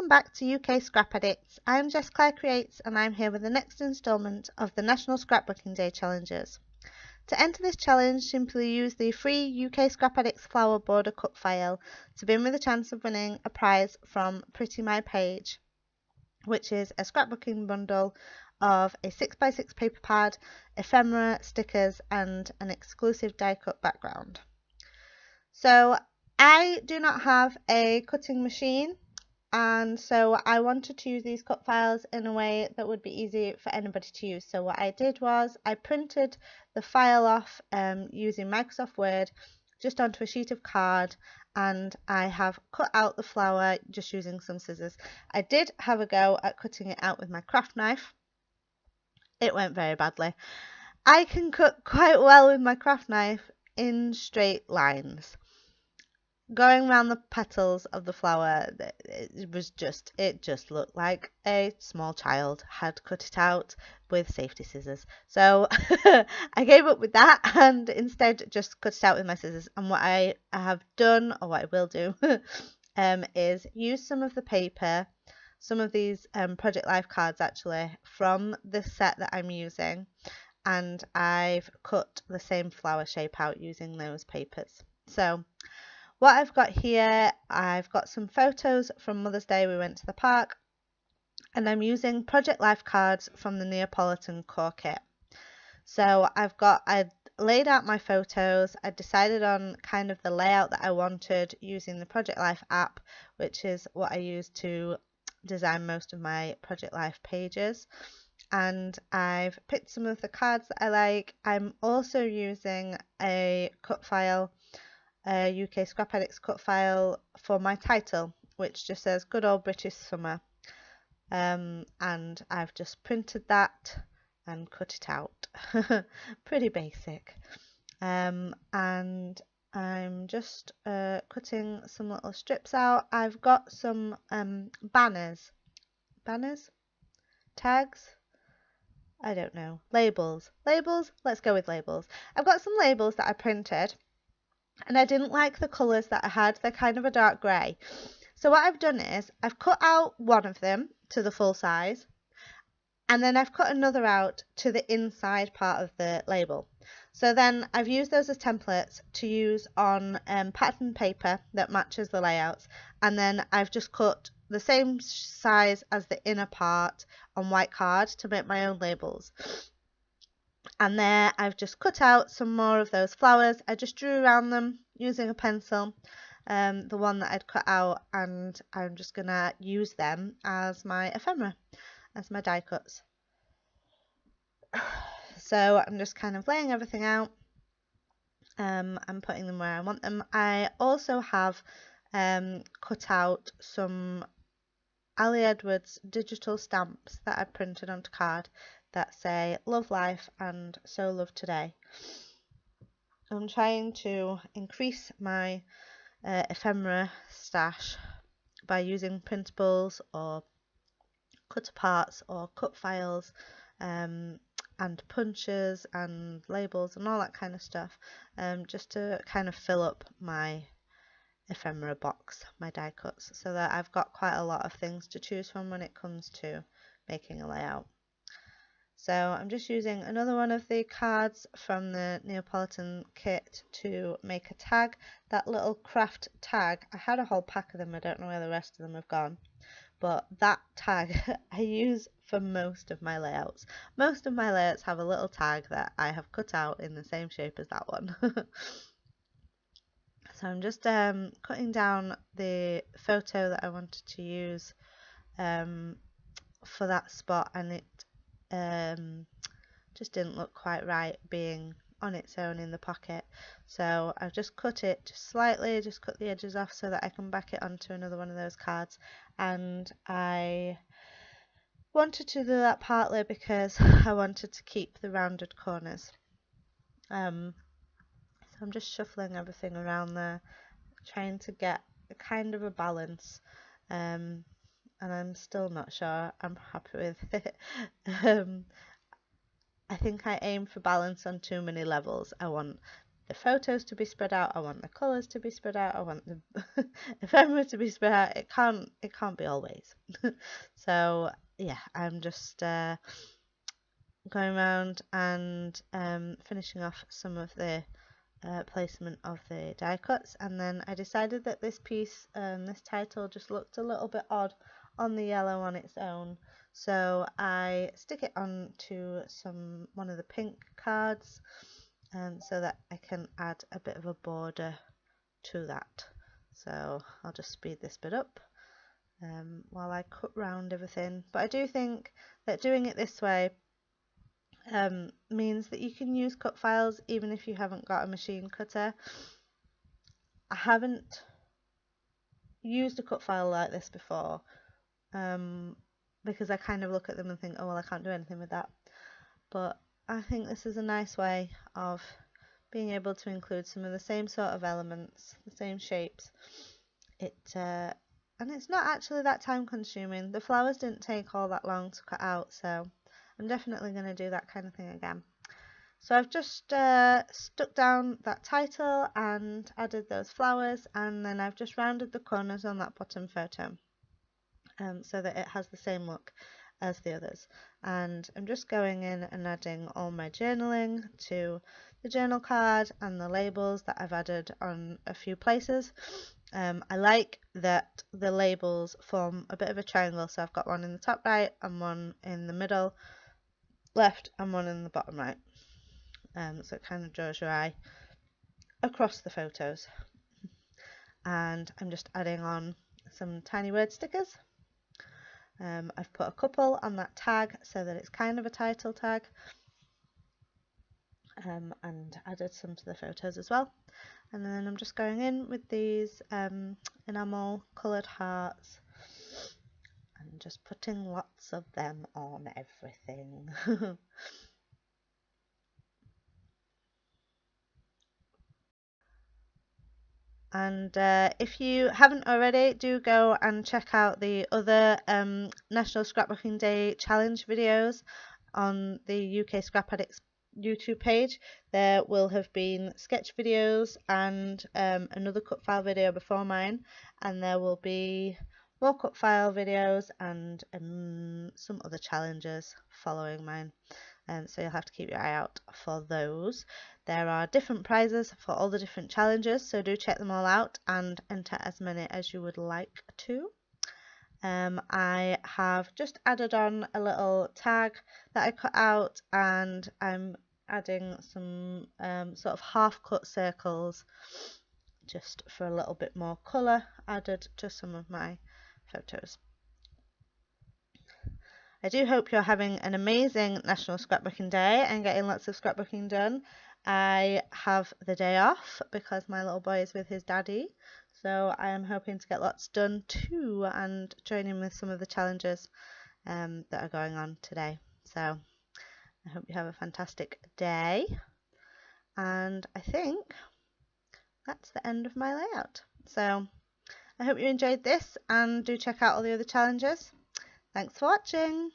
Welcome back to UK Scrap Addicts. I'm Jess Claire Creates and I'm here with the next instalment of the National Scrapbooking Day Challenges. To enter this challenge, simply use the free UK Scrap Addicts flower border cut file to win with a chance of winning a prize from Pretty My Page, which is a scrapbooking bundle of a 6x6 paper pad, ephemera, stickers and an exclusive die cut background. So I do not have a cutting machine, and so I wanted to use these cut files in a way that would be easy for anybody to use. So what I did was I printed the file off using Microsoft Word just onto a sheet of card, and I have cut out the flower just using some scissors. I did have a go at cutting it out with my craft knife. It went very badly. I can cut quite well with my craft knife in straight lines. Going around the petals of the flower, it just looked like a small child had cut it out with safety scissors. So I gave up with that and instead just cut it out with my scissors. And what I have done, or what I will do, is use some of the paper, some of these Project Life cards actually from the set that I'm using, and I've cut the same flower shape out using those papers. So what I've got here, I've got some photos from Mother's Day. We went to the park, and I'm using Project Life cards from the Neapolitan core kit. So I laid out my photos. I decided on kind of the layout that I wanted using the Project Life app, which is what I use to design most of my Project Life pages. And I've picked some of the cards that I like. I'm also using a cut file, a UK Scrap Addicts cut file for my title, which just says Good Old British Summer, and I've just printed that and cut it out. Pretty basic. And I'm just cutting some little strips out. I've got some banners, tags, I don't know, labels, let's go with labels. I've got some labels that I printed, and I didn't like the colours that I had. They're kind of a dark grey. So what I've done is I've cut out one of them to the full size, and then I've cut another out to the inside part of the label. So then I've used those as templates to use on pattern paper that matches the layouts, and then I've just cut the same size as the inner part on white card to make my own labels. And there I've just cut out some more of those flowers. I just drew around them using a pencil, the one that I'd cut out, and I'm just going to use them as my ephemera, as my die cuts. So I'm just kind of laying everything out and putting them where I want them. I also have cut out some Ali Edwards digital stamps that I printed onto card that say Love Life and So Love Today. I'm trying to increase my ephemera stash by using printables or cut aparts or cut files and punches and labels and all that kind of stuff, just to kind of fill up my ephemera box, my die cuts, so that I've got quite a lot of things to choose from when it comes to making a layout. So I'm just using another one of the cards from the Neapolitan kit to make a tag. That little craft tag, I had a whole pack of them, I don't know where the rest of them have gone, but that tag I use for most of my layouts. Most of my layouts have a little tag that I have cut out in the same shape as that one. So I'm just cutting down the photo that I wanted to use for that spot, and it just didn't look quite right being on its own in the pocket. So I've just cut it just slightly, just cut the edges off so that I can back it onto another one of those cards. And I wanted to do that partly because I wanted to keep the rounded corners. So I'm just shuffling everything around there, trying to get a kind of a balance, and I'm still not sure I'm happy with it. I think I aim for balance on too many levels. I want the photos to be spread out, I want the colours to be spread out, I want the ephemera to be spread out. It can't be always. So yeah, I'm just going around and finishing off some of the placement of the die cuts, and then I decided that this piece, this title, just looked a little bit odd on the yellow on its own, so I stick it onto one of the pink cards, so that I can add a bit of a border to that. So I'll just speed this bit up while I cut round everything. But I do think that doing it this way means that you can use cut files even if you haven't got a machine cutter. I haven't used a cut file like this before, because I kind of look at them and think, oh well, I can't do anything with that. But I think this is a nice way of being able to include some of the same sort of elements, the same shapes. And it's not actually that time consuming. The flowers didn't take all that long to cut out, so I'm definitely going to do that kind of thing again. So I've just stuck down that title and added those flowers, and then I've just rounded the corners on that bottom photo so that it has the same look as the others. And I'm just going in and adding all my journaling to the journal card and the labels that I've added on a few places. I like that the labels form a bit of a triangle, so I've got one in the top right and one in the middle left and one in the bottom right, so it kind of draws your eye across the photos. And I'm just adding on some tiny word stickers. I've put a couple on that tag so that it's kind of a title tag, and added some to the photos as well. And then I'm just going in with these enamel coloured hearts and just putting lots of them on everything. And if you haven't already, do go and check out the other National Scrapbooking Day challenge videos on the UK Scrap Addicts YouTube page. There will have been sketch videos and another cut file video before mine, and there will be more cut file videos and some other challenges following mine. So you'll have to keep your eye out for those. There are different prizes for all the different challenges, so do check them all out and enter as many as you would like to. I have just added on a little tag that I cut out, and I'm adding some sort of half cut circles just for a little bit more colour added to some of my photos. I do hope you're having an amazing National Scrapbooking Day and getting lots of scrapbooking done. I have the day off because my little boy is with his daddy, so I am hoping to get lots done too and join in with some of the challenges that are going on today. So I hope you have a fantastic day, and I think that's the end of my layout. So I hope you enjoyed this, and do check out all the other challenges. Thanks for watching.